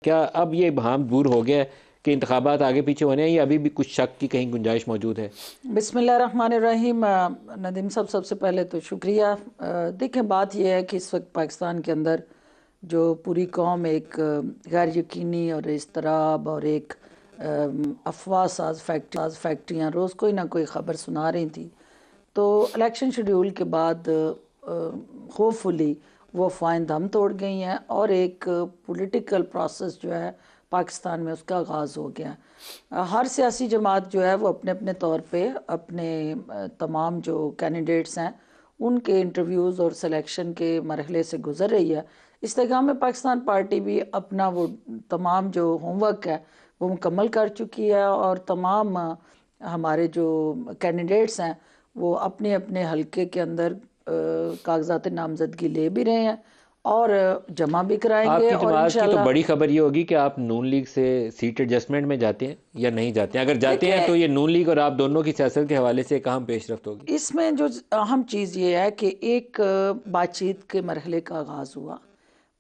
کیا اب یہ ابہام دور ہو گیا ہے کہ انتخابات آگے پیچھے ہونے ہیں یا ابھی بھی کچھ شک کی کہیں گنجائش موجود ہے؟ بسم اللہ الرحمن الرحیم۔ ندیم صاحب، سب سے پہلے تو شکریہ۔ دیکھیں، بات یہ ہے کہ اس وقت پاکستان کے اندر جو پوری قوم ایک غیر یقینی اور اضطراب اور ایک افواہ ساز فیکٹریاں روز کوئی نہ کوئی خبر سنا رہی تھی، تو الیکشن شیڈیول کے بعد ہوپ فلی وہ افواہیں دم توڑ گئی ہیں اور ایک پولیٹیکل پروسیس جو ہے پاکستان میں اس کا آغاز ہو گیا۔ ہر سیاسی جماعت جو ہے وہ اپنے اپنے طور پہ اپنے تمام جو کینڈیڈیٹس ہیں ان کے انٹرویوز اور سلیکشن کے مرحلے سے گزر رہی ہے۔ استحکام پاکستان پارٹی بھی اپنا وہ تمام جو ہوم ورک ہے وہ مکمل کر چکی ہے، اور تمام ہمارے جو کینڈیڈیٹس ہیں وہ اپنے اپنے حلقے کے اندر کاغذات نامزدگی لے بھی رہے ہیں اور جمع بھی کرائیں آپ گے، کی اور جماعت کی تو انشاءاللہ بڑی خبر یہ ہوگی کہ آپ نون لیگ سے سیٹ ایڈجسٹمنٹ میں جاتے ہیں یا نہیں جاتے ہیں؟ اگر جاتے ہیں دیکھیں، تو یہ نون لیگ اور آپ دونوں کی سیاست کے حوالے سے کہاں پیش رفت ہوگی؟ اس میں جو اہم چیز یہ ہے کہ ایک بات چیت کے مرحلے کا آغاز ہوا،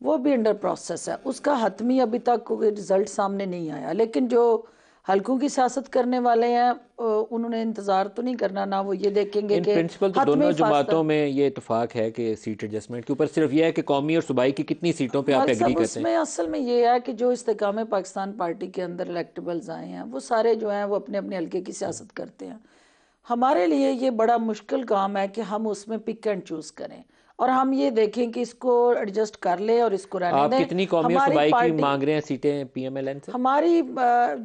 وہ بھی انڈر پروسیس ہے، اس کا حتمی ابھی تک کوئی رزلٹ سامنے نہیں آیا، لیکن جو حلقوں کی سیاست کرنے والے ہیں انہوں نے انتظار تو نہیں کرنا، نہ وہ یہ دیکھیں گے ان کہ پرنسپل تو حتمی دونوں فاصلہ۔ جماعتوں میں یہ اتفاق ہے کہ سیٹ ایڈجسٹمنٹ کے اوپر صرف یہ ہے کہ قومی اور صوبائی کی کتنی سیٹوں پہ آپ مالک ایگری صاحب، اس کرتے ہیں؟ میں اصل میں یہ ہے کہ جو استحکام پاکستان پارٹی کے اندر الیکٹیبلز آئے ہیں وہ سارے جو ہیں وہ اپنے اپنے حلقے کی سیاست کرتے ہیں۔ ہمارے لیے یہ بڑا مشکل کام ہے کہ ہم اس میں پک اینڈ چوز کریں اور ہم یہ دیکھیں کہ اس کو ایڈجسٹ کر لیں اور اس کو رہنے آپ دیں۔ کتنی قومی اور ہماری صوبائی کی پارٹی، مانگ رہے ہیں سیٹیں پی ایم ایل این سے؟ ہماری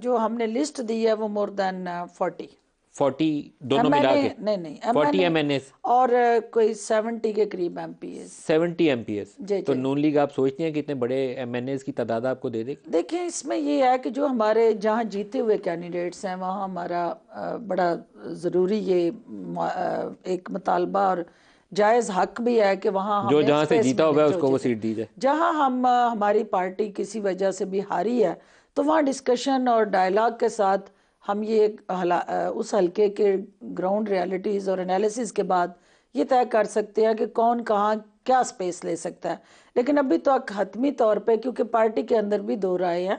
جو ہم نے لسٹ دی ہے وہ مور دین 40 40 دونوں ایم این ملا اے، کے؟ نہیں نہیں، M N 40 A M N A's, اور کوئی 70 کے قریب M P A's. 70 M P S? جی تو جی، نون لیگ آپ سوچتے ہیں کہ اتنے بڑے ایم این ایز کی تعداد آپ کو دے دے گی؟ دیکھیں اس میں یہ ہے کہ جو ہمارے جہاں جیتے ہوئے کینڈیڈیٹس ہیں وہاں ہمارا بڑا ضروری یہ ایک مطالبہ اور جائز حق بھی ہے کہ وہاں جو ہمیں جہاں سے اسپیس جیتا ملے، ہوگا ہے اس جو کو وہ جیتے سیٹ دی جائے۔ جہاں ہماری پارٹی کسی وجہ سے بھی ہاری ہے تو وہاں ڈسکشن اور ڈائلاگ کے ساتھ ہم یہ اس حلقے کے گراؤنڈ ریالٹیز اور انالیسز کے بعد یہ طے کر سکتے ہیں کہ کون کہاں کیا سپیس لے سکتا ہے۔ لیکن ابھی تو حتمی طور پہ، کیونکہ پارٹی کے اندر بھی دو رائے ہیں،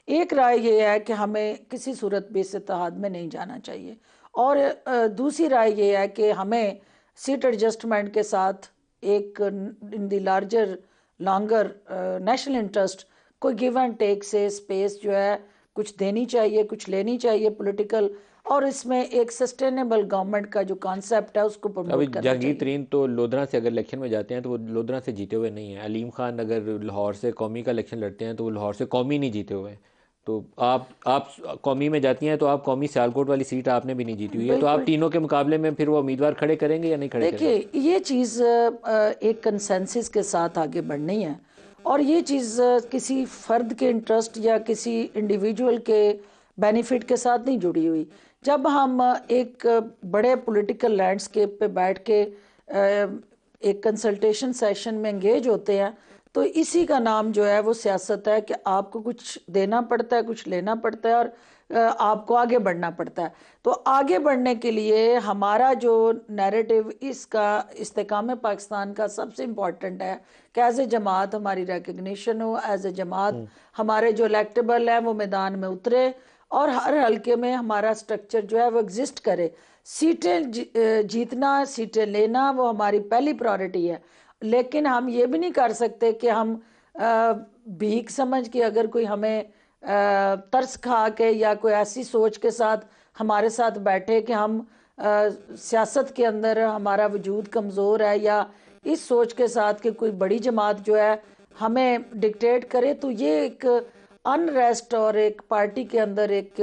ایک رائے یہ ہے کہ ہمیں کسی صورت بھی اس اتحاد میں نہیں جانا چاہیے، اور دوسری رائے یہ ہے کہ ہمیں سیٹ ایڈجسٹمنٹ کے ساتھ ایک in the larger longer national interest کوئی گیو اینڈ ٹیک سے سپیس جو ہے کچھ دینی چاہیے، کچھ لینی چاہیے پولیٹیکل، اور اس میں ایک سسٹینیبل گورنمنٹ کا جو کانسیپٹ ہے اس کو ابھی پروموٹ کرنا جہانگیر چاہیے۔ ترین تو لودھراں سے اگر الیکشن میں جاتے ہیں تو وہ لودھراں سے جیتے ہوئے نہیں ہیں۔ علیم خان اگر لاہور سے قومی کا الیکشن لڑتے ہیں تو وہ لاہور سے قومی نہیں جیتے ہوئے ہیں۔ تو آپ قومی میں جاتی ہیں تو آپ قومی سیالکوٹ والی سیٹ آپ نے بھی نہیں جیتی ہوئی ہے، تو آپ بالکل، تینوں کے مقابلے میں پھر وہ امیدوار کھڑے کریں گے یا نہیں کھڑے کریں گے؟ دیکھیے یہ چیز ایک کنسنسس کے ساتھ آگے بڑھنی ہے، اور یہ چیز کسی فرد کے انٹرسٹ یا کسی انڈیویجول کے بینیفٹ کے ساتھ نہیں جڑی ہوئی۔ جب ہم ایک بڑے پولیٹیکل لینڈسکیپ پہ بیٹھ کے ایک کنسلٹیشن سیشن میں انگیج ہوتے ہیں تو اسی کا نام جو ہے وہ سیاست ہے کہ آپ کو کچھ دینا پڑتا ہے، کچھ لینا پڑتا ہے، اور آپ کو آگے بڑھنا پڑتا ہے۔ تو آگے بڑھنے کے لیے ہمارا جو نیریٹو اس کا استحکام پاکستان کا سب سے امپورٹنٹ ہے کہ ایز اے جماعت ہماری ریکگنیشن ہو، ایز اے جماعت ہمارے جو الیکٹیبل ہیں وہ میدان میں اترے، اور ہر حلقے میں ہمارا سٹرکچر جو ہے وہ ایگزسٹ کرے۔ سیٹیں جیتنا، سیٹیں لینا وہ ہماری پہلی پرائورٹی ہے، لیکن ہم یہ بھی نہیں کر سکتے کہ ہم بھیک سمجھ کے اگر کوئی ہمیں ترس کھا کے یا کوئی ایسی سوچ کے ساتھ ہمارے ساتھ بیٹھے کہ ہم سیاست کے اندر ہمارا وجود کمزور ہے، یا اس سوچ کے ساتھ کہ کوئی بڑی جماعت جو ہے ہمیں ڈکٹیٹ کرے، تو یہ ایک انریسٹ اور ایک پارٹی کے اندر ایک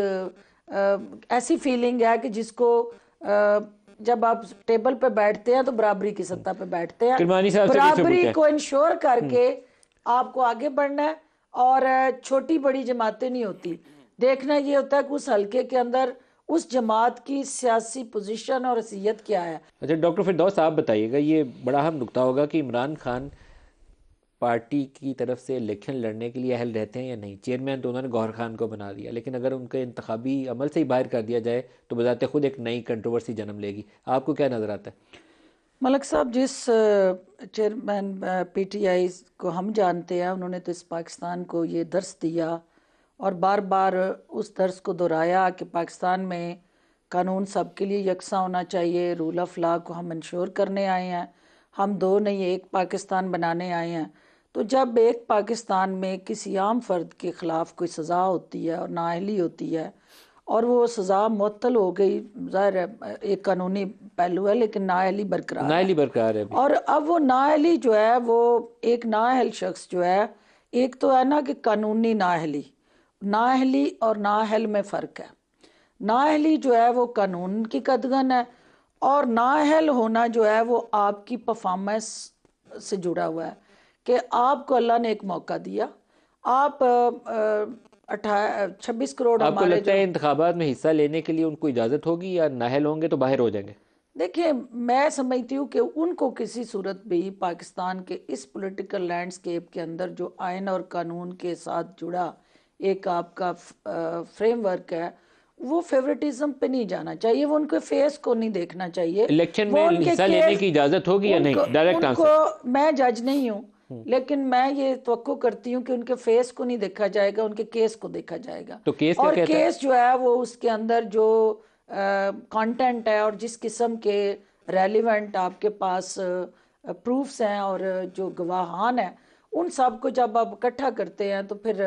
ایسی فیلنگ ہے کہ جس کو جب آپ ٹیبل پہ بیٹھتے ہیں تو برابری کی سطح پہ بیٹھتے ہیں، کرمانی صاحب سے پھر سے برابری پوچھیں۔ کو انشور کر کے آپ کو آگے بڑھنا ہے، اور چھوٹی بڑی جماعتیں نہیں ہوتی، دیکھنا یہ ہوتا ہے کہ اس حلقے کے اندر اس جماعت کی سیاسی پوزیشن اور حیثیت کیا ہے۔ اچھا ڈاکٹر فردوس آپ بتائیے گا، یہ بڑا اہم نکتہ ہوگا کہ عمران خان پارٹی کی طرف سے الیکشن لڑنے کے لیے اہل رہتے ہیں یا نہیں؟ چیئرمین تو انہوں نے گوہر خان کو بنا دیا، لیکن اگر ان کے انتخابی عمل سے ہی باہر کر دیا جائے تو بذات خود ایک نئی کنٹروورسی جنم لے گی۔ آپ کو کیا نظر آتا ہے؟ ملک صاحب، جس چیئرمین پی ٹی آئی کو ہم جانتے ہیں، انہوں نے تو اس پاکستان کو یہ درس دیا اور بار بار اس درس کو دہرایا کہ پاکستان میں قانون سب کے لیے یکساں ہونا چاہیے، رول آف لا کو ہم انشور کرنے آئے ہیں، ہم دو نہیں ایک پاکستان بنانے آئے ہیں۔ تو جب ایک پاکستان میں کسی عام فرد کے خلاف کوئی سزا ہوتی ہے اور نااہلی ہوتی ہے اور وہ سزا معطل ہو گئی، ظاہر ہے ایک قانونی پہلو ہے، لیکن نااہلی برقرار ہے، نائلی برقرار ہے ابھی۔ اور اب وہ نااہلی جو ہے وہ ایک نااہل شخص جو ہے، ایک تو ہے نا کہ قانونی نااہلی، نااہلی اور نااہل میں فرق ہے۔ نااہلی جو ہے وہ قانون کی قدغن ہے، اور نااہل ہونا جو ہے وہ آپ کی پرفارمنس سے جڑا ہوا ہے کہ آپ کو اللہ نے ایک موقع دیا، آپ 26 کروڑ آپ کو ہمارے لگتا جو، ہے انتخابات میں حصہ لینے کے لیے ان کو اجازت ہوگی یا نااہل ہوں گے تو باہر ہو جائیں گے؟ دیکھیں میں سمجھتی ہوں کہ ان کو کسی صورت بھی پاکستان کے اس پولیٹیکل لینڈسکیپ کے اندر جو آئین اور قانون کے ساتھ جڑا ایک آپ کا فریم ورک ہے، وہ فیوریٹزم پہ نہیں جانا چاہیے، وہ ان کے فیس کو نہیں دیکھنا چاہیے، الیکشن میں وہ ان کے حصہ لینے کیس، کی اجازت ہوگی یا نہیں؟ ڈائریکٹ ان کو آنسر۔ میں جج نہیں ہوں، لیکن میں یہ توقع کرتی ہوں کہ ان کے فیس کو نہیں دیکھا جائے گا، ان کے کیس کو دیکھا جائے گا، تو کیس کیا اور کہتا ہے؟ کیس جو ہے وہ اس کے اندر جو کانٹینٹ ہے اور جس قسم کے ریلیونٹ آپ کے پاس پروفس ہیں اور جو گواہان ہیں، ان سب کو جب آپ اکٹھا کرتے ہیں تو پھر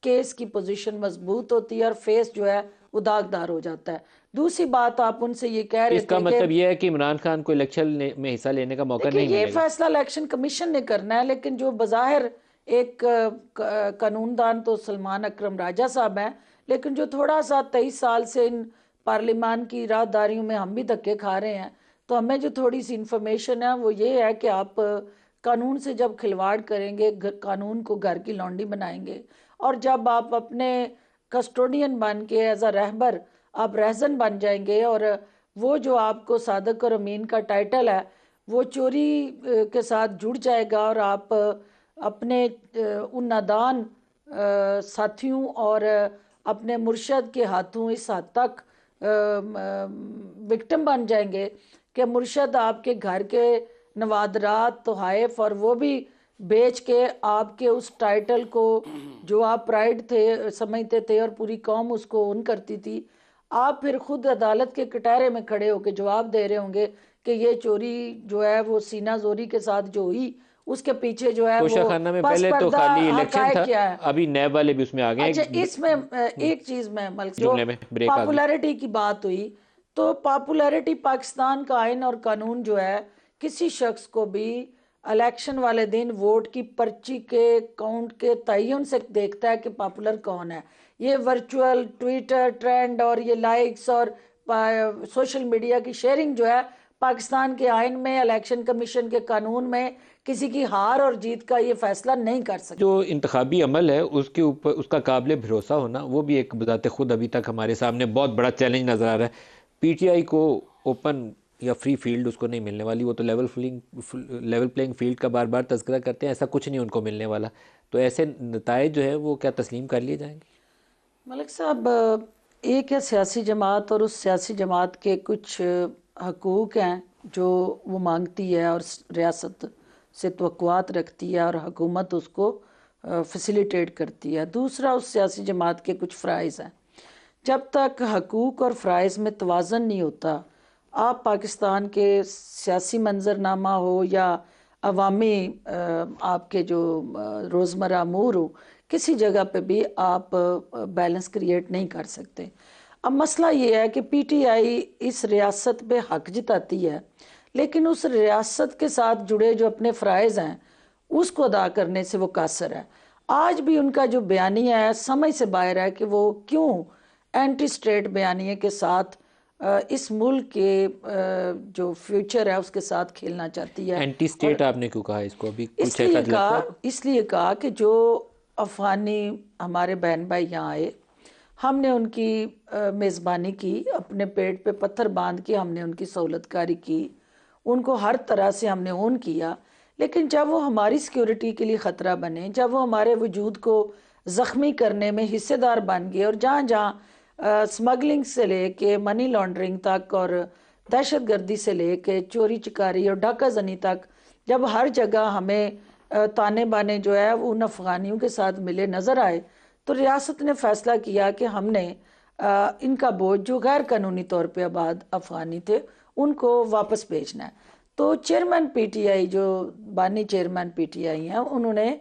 کیس کی پوزیشن مضبوط ہوتی ہے اور فیس جو ہے وہ داغدار ہو جاتا ہے۔ دوسری بات آپ ان سے یہ کہہ رہے اس کا تھے کہ مطلب یہ ہے کہ عمران خان کو الیکشن میں حصہ لینے کا موقع دیکھیں نہیں یہ ملے گا؟ فیصلہ الیکشن کمیشن نے کرنا ہے، لیکن جو بظاہر ایک قانون دان تو سلمان اکرم راجہ صاحب ہیں، لیکن جو تھوڑا سا 23 سال سے ان پارلیمان کی راہداریوں میں ہم بھی دھکے کھا رہے ہیں، تو ہمیں جو تھوڑی سی انفارمیشن ہے وہ یہ ہے کہ آپ قانون سے جب کھلواڑ کریں گے، قانون کو گھر کی لونڈی بنائیں گے، اور جب آپ اپنے کسٹوڈین بن کے ایز اے رہبر آپ رہزن بن جائیں گے، اور وہ جو آپ کو صادق اور امین کا ٹائٹل ہے وہ چوری کے ساتھ جڑ جائے گا، اور آپ اپنے ان نادان ساتھیوں اور اپنے مرشد کے ہاتھوں اس حد تک وکٹم بن جائیں گے کہ مرشد آپ کے گھر کے نوادرات تحائف اور وہ بھی بیچ کے آپ کے اس ٹائٹل کو جو آپ پرائیڈ تھے سمجھتے تھے اور پوری قوم اس کو اون کرتی تھی، آپ پھر خود عدالت کے کٹہرے میں کھڑے ہو کے جواب دے رہے ہوں گے کہ یہ چوری جو ہے وہ سینہ زوری کے ساتھ جو ہوئی اس کے پیچھے جو ہے کوشہ وہ خانہ میں پس پہلے تو پردہ خالی الیکشن حقائق تھا، کیا ہے۔ ابھی نیب والے بھی اس میں آ گئے اچھا، ہیں۔ اس میں ایک چیز میں ملک جو جملے میں بریک آ گئی۔ پاپولیرٹی کی بات ہوئی، تو پاپولیرٹی پاکستان کا آئین اور قانون جو ہے کسی شخص کو بھی الیکشن والے دن ووٹ کی پرچی کے کاؤنٹ کے تعین سے دیکھتا ہے کہ پاپولر کون ہے۔ یہ ورچوئل ٹویٹر ٹرینڈ اور یہ لائکس اور سوشل میڈیا کی شیئرنگ جو ہے پاکستان کے آئین میں، الیکشن کمیشن کے قانون میں کسی کی ہار اور جیت کا یہ فیصلہ نہیں کر سکتا۔ جو انتخابی عمل ہے اس کے اوپر اس کا قابل بھروسہ ہونا، وہ بھی ایک بذات خود ابھی تک ہمارے سامنے بہت بڑا چیلنج نظر آ رہا ہے۔ پی ٹی آئی کو اوپن یا فری فیلڈ اس کو نہیں ملنے والی، وہ تو لیول پلینگ فیلڈ کا بار بار تذکرہ کرتے ہیں، ایسا کچھ نہیں ان کو ملنے والا، تو ایسے نتائج جو ہے وہ کیا تسلیم کر لیے جائیں گے؟ ملک صاحب، ایک ہے سیاسی جماعت، اور اس سیاسی جماعت کے کچھ حقوق ہیں جو وہ مانگتی ہے اور ریاست سے توقعات رکھتی ہے اور حکومت اس کو فیسیلیٹیٹ کرتی ہے۔ دوسرا اس سیاسی جماعت کے کچھ فرائض ہیں۔ جب تک حقوق اور فرائض میں توازن نہیں ہوتا، آپ پاکستان کے سیاسی منظرنامہ ہو یا عوامی آپ کے جو روزمرہ امور ہو، کسی جگہ پہ بھی آپ بیلنس کریٹ نہیں کر سکتے۔ اب مسئلہ یہ ہے کہ پی ٹی آئی اس ریاست پہ حق جتاتی ہے، لیکن اس ریاست کے ساتھ جڑے جو اپنے فرائض ہیں اس کو ادا کرنے سے وہ قاصر ہے۔ آج بھی ان کا جو بیانیہ ہے سمجھ سے باہر ہے کہ وہ کیوں اینٹی اسٹیٹ بیانیے کے ساتھ اس ملک کے جو فیوچر ہے اس کے ساتھ کھیلنا چاہتی ہے۔ اینٹی اور اسٹیٹ آپ نے کیوں کہا اس کو؟ ابھی کچھ ایسا لگتا ہے آپ کو؟ اس لیے کہا کہ جو افغانی ہمارے بہن بھائی یہاں آئے، ہم نے ان کی میزبانی کی، اپنے پیٹ پہ پتھر باندھ کے ہم نے ان کی سہولت کاری کی، ان کو ہر طرح سے ہم نے اون کیا، لیکن جب وہ ہماری سیکیورٹی کے لیے خطرہ بنے، جب وہ ہمارے وجود کو زخمی کرنے میں حصے دار بن گئے، اور جہاں جہاں سمگلنگ سے لے کے منی لانڈرنگ تک اور دہشت گردی سے لے کے چوری چکاری اور ڈاکہ زنی تک جب ہر جگہ ہمیں تانے بانے جو ہے وہ ان افغانیوں کے ساتھ ملے نظر آئے، تو ریاست نے فیصلہ کیا کہ ہم نے ان کا بوجھ جو غیر قانونی طور پہ آباد افغانی تھے ان کو واپس بھیجنا ہے۔ تو چیئرمین پی ٹی آئی جو بانی چیئرمین پی ٹی آئی ہیں، انہوں نے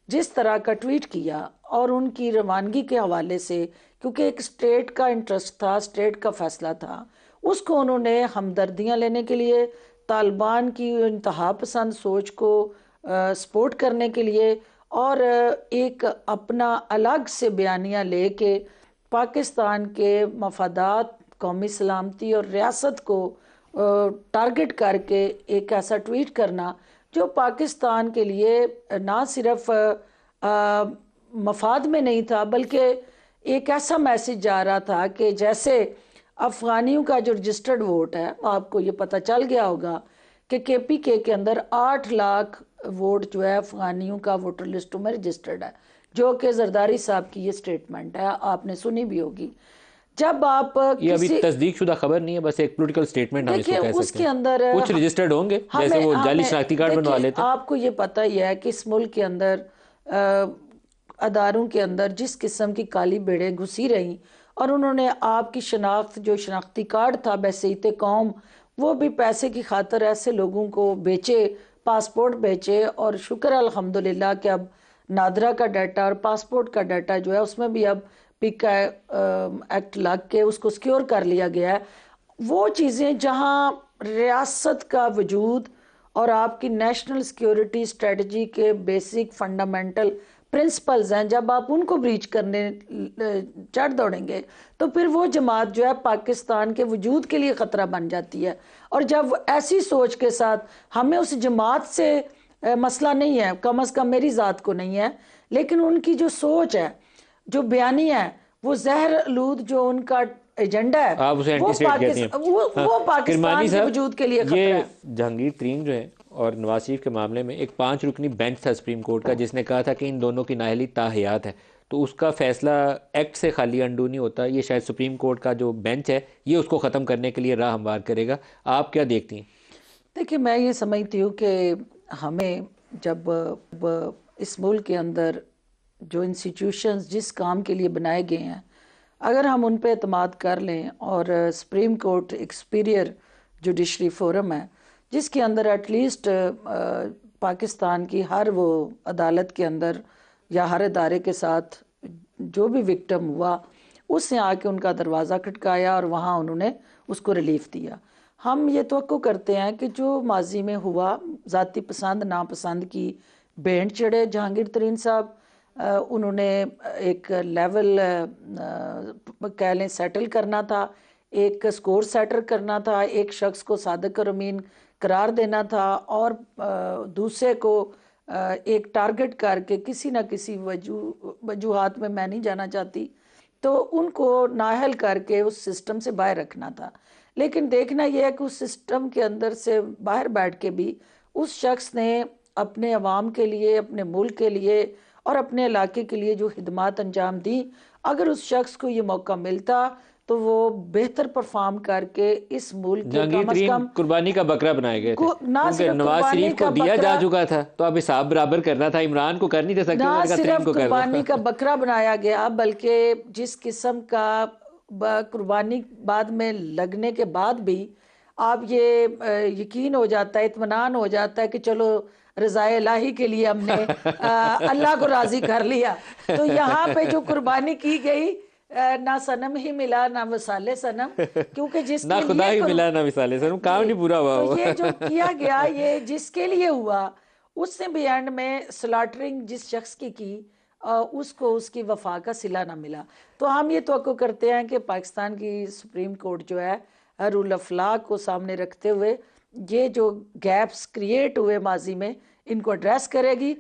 جس طرح کا ٹویٹ کیا اور ان کی روانگی کے حوالے سے، کیونکہ ایک سٹیٹ کا انٹرسٹ تھا، سٹیٹ کا فیصلہ تھا، اس کو انہوں نے ہمدردیاں لینے کے لیے، طالبان کی انتہا پسند سوچ کو سپورٹ کرنے کے لیے، اور ایک اپنا الگ سے بیانیہ لے کے پاکستان کے مفادات، قومی سلامتی اور ریاست کو ٹارگٹ کر کے ایک ایسا ٹویٹ کرنا جو پاکستان کے لیے نہ صرف مفاد میں نہیں تھا، بلکہ ایک ایسا میسج جا رہا تھا کہ جیسے افغانیوں کا جو رجسٹرڈ ووٹ ہے، آپ کو یہ پتہ چل گیا ہوگا کہ کے پی کے اندر 8 لاکھ ووٹ جو ہے افغانیوں کا ووٹر لسٹوں میں رجسٹرڈ ہے، جو کہ زرداری صاحب کی یہ سٹیٹمنٹ ہے، آپ نے سنی بھی ہوگی۔ جب آپ یہ ابھی کسی تصدیق شدہ خبر نہیں ہے، بس ایک پولیٹیکل سٹیٹمنٹ ہم اس کو دیکھیں، کہہ اس سکتے کے ہیں، اندر کچھ رجسٹرڈ ہوں گے جیسے وہ جعلی شناختی کارڈ بنوا دیکھیں، لیتے ہیں۔ آپ کو یہ پتہ ہی ہے کہ اس ملک کے اندر اداروں کے اندر جس قسم کی کالی بیڑیں گھسی رہیں، اور انہوں نے آپ کی شناخت جو شناختی کارڈ تھا بحیثیت قوم، وہ بھی پیسے کی خاطر ایسے لوگوں کو بیچے، پاسپورٹ بیچے، اور شکر الحمدللہ کہ اب نادرا کا ڈیٹا اور پاسپورٹ کا ڈیٹا جو ہے اس میں بھی اب پیکا ایکٹ لگ کے اس کو سیکیور کر لیا گیا ہے۔ وہ چیزیں جہاں ریاست کا وجود اور آپ کی نیشنل سیکیورٹی اسٹریٹجی کے بیسک فنڈامنٹل پرنسپلز ہیں، جب آپ ان کو بریچ کرنے چڑھ دوڑیں گے تو پھر وہ جماعت جو ہے پاکستان کے وجود کے لیے خطرہ بن جاتی ہے۔ اور جب ایسی سوچ کے ساتھ ہمیں اس جماعت سے مسئلہ نہیں ہے، کم از کم میری ذات کو نہیں ہے، لیکن ان کی جو سوچ ہے، جو بیانیہ ہے، وہ زہر آلود جو ان کا ایجنڈا ہے، آپ اسے اینٹی اسٹیٹ کہتے ہیں۔ ہاں، وہ کرمانی پاکستان کے صاحب، وجود کے لیے خطرہ یہ ہے۔ جہانگیر ترین جو ہے اور نواز شریف کے معاملے میں ایک 5 رکنی بینچ تھا سپریم کورٹ کا، جس نے کہا تھا کہ ان دونوں کی نااہلی تاحیات ہے، تو اس کا فیصلہ ایکٹ سے خالی انڈو نہیں ہوتا، یہ شاید سپریم کورٹ کا جو بینچ ہے یہ اس کو ختم کرنے کے لیے راہ ہموار کرے گا۔ آپ کیا دیکھتی ہیں؟ دیکھیں، میں یہ سمجھتی ہوں کہ ہمیں جب اس ملک کے اندر جو انسٹیٹیوشنز جس کام کے لیے بنائے گئے ہیں، اگر ہم ان پہ اعتماد کر لیں، اور سپریم کورٹ ایک سپیریئر جوڈیشری فورم ہے جس کے اندر ایٹ لیسٹ پاکستان کی ہر وہ عدالت کے اندر یا ہر ادارے کے ساتھ جو بھی وکٹم ہوا، اس نے آ کے ان کا دروازہ کھٹکایا اور وہاں انہوں نے اس کو ریلیف دیا۔ ہم یہ توقع کرتے ہیں کہ جو ماضی میں ہوا، ذاتی پسند ناپسند کی بینڈ چڑھے جہانگیر ترین صاحب، انہوں نے ایک لیول کہہ لیں سیٹل کرنا تھا، ایک سکور سیٹر کرنا تھا، ایک شخص کو صادق اور امین قرار دینا تھا، اور دوسرے کو ایک ٹارگٹ کر کے کسی نہ کسی وجوہات میں نہیں جانا چاہتی، تو ان کو نااہل کر کے اس سسٹم سے باہر رکھنا تھا۔ لیکن دیکھنا یہ ہے کہ اس سسٹم کے اندر سے باہر بیٹھ کے بھی اس شخص نے اپنے عوام کے لیے، اپنے ملک کے لیے اور اپنے علاقے کے لیے جو خدمات انجام دی، اگر اس شخص کو یہ موقع ملتا تو وہ بہتر پرفارم کر کے اس ملک کے جہانگیر کم از ترین کم قربانی کا بکرا بنائے گئے تھے، نہ کیونکہ صرف نواز قربانی شریف کو کا دیا جا بکرا، چکا تھا تو اب حساب برابر کرنا تھا، عمران کو کر نہیں دے سکتے، نہ انہوں نے کہا ترین صرف کو کر قربانی دو۔ کا بکرا بنایا گیا، بلکہ جس قسم کا قربانی بعد میں لگنے کے بعد بھی آپ یہ یقین ہو جاتا ہے، اطمینان ہو جاتا ہے کہ چلو رضا الہی کے لیے ہم نے اللہ کو راضی کر لیا۔ تو یہاں پہ جو قربانی کی گئی، نہ صنم ہی ملا نہ وصال صنم، کیونکہ جس نہ کے خدا لیے ہی ملا نہ مثال سر، کام جی، نہیں پورا ہوا تو وہ۔ یہ جو کیا گیا، یہ جس کے لیے ہوا، اس نے بھی اینڈ میں سلاٹرنگ جس شخص کی اس کو اس کی وفا کا صلہ نہ ملا۔ تو ہم یہ توقع کرتے ہیں کہ پاکستان کی سپریم کورٹ جو ہے رول آف لا کو سامنے رکھتے ہوئے یہ جو گیپس کریٹ ہوئے ماضی میں، ان کو ایڈریس کرے گی،